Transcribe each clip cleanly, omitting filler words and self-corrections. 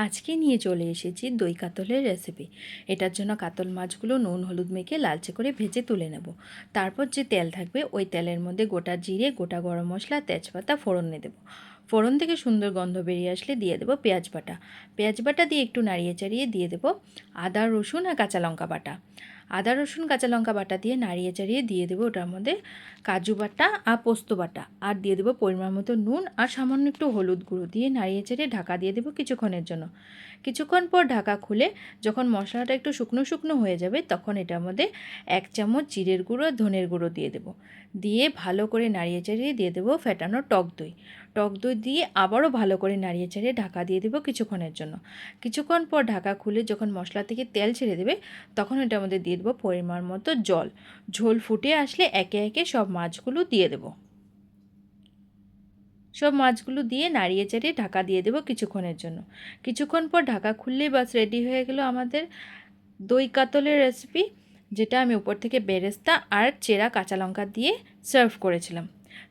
আজকে নিয়ে চলে এসেছি দই কাতলের রেসিপি। এটার জন্য কাতল মাছগুলো নুন হলুদ মেখে লালচে করে ভেজে তুলে নেব। তারপর যে তেল থাকবে ওই তেলের মধ্যে গোটা জিরে, গোটা গরম মশলা, তেজপাতা ফোড়নে দেব। ফোড়ন থেকে সুন্দর গন্ধ বেরিয়ে আসলে দিয়ে দেবো পেঁয়াজ বাটা। পেঁয়াজ বাটা দিয়ে একটু নাড়িয়ে চাড়িয়ে দিয়ে দেবো আদা রসুন আর কাঁচা লঙ্কা বাটা। আদা রসুন কাঁচা লঙ্কা বাটা দিয়ে নাড়িয়ে চাড়িয়ে দিয়ে দেবো ওটার মধ্যে কাজু বাটা আর পোস্ত বাটা, আর দিয়ে দেবো পরিমাণ মতো নুন আর সামান্য একটু হলুদ গুঁড়ো দিয়ে নাড়িয়ে চাড়িয়ে ঢাকা দিয়ে দেবো কিছুক্ষণের জন্য। কিছুক্ষণ পর ঢাকা খুলে যখন মশলাটা একটু শুকনো শুকনো হয়ে যাবে তখন এটার মধ্যে 1 চামচ জিরের গুঁড়ো ধনের গুঁড়ো দিয়ে দেবো। দিয়ে ভালো করে নাড়িয়ে চাড়িয়ে দিয়ে দেবো ফেটানো টক দই। টক দই দিয়ে আবারও ভালো করে নাড়িয়ে চাড়িয়ে ঢাকা দিয়ে দেবো কিছুক্ষণের জন্য। কিছুক্ষণ পর ঢাকা খুলে যখন মশলা থেকে তেল ছেড়ে দেবে তখন এটার মধ্যে দিয়ে দেবো পরিমাণ মতো জল। ঝোল ফুটে আসলে একে একে সব মাছগুলো দিয়ে দেবো। সব মাছগুলো দিয়ে নাড়িয়ে চাড়িয়ে ঢাকা দিয়ে দেবো কিছুক্ষণের জন্য। কিছুক্ষণ পর ঢাকা খুললেই বাস রেডি হয়ে গেল আমাদের দই কাতলের রেসিপি, যেটা আমি উপর থেকে বেরেস্তা আর চেরা কাঁচা লঙ্কা দিয়ে সার্ভ করেছিলাম।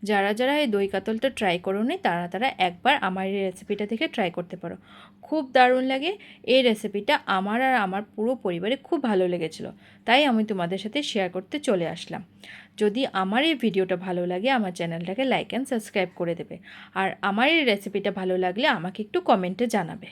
যারা যারা এই দই কাতলটা ট্রাই করোনি তারা একবার আমার এই রেসিপিটা থেকে ট্রাই করতে পারো। খুব দারুণ লাগে এই রেসিপিটা, আমার আর আমার পুরো পরিবারে খুব ভালো লেগেছিলো, তাই আমি তোমাদের সাথে শেয়ার করতে চলে আসলাম। যদি আমার এই ভিডিওটা ভালো লাগে আমার চ্যানেলটাকে লাইক অ্যান্ড সাবস্ক্রাইব করে দেবে, আর আমার এই রেসিপিটা ভালো লাগলে আমাকে একটু কমেন্টে জানাবে।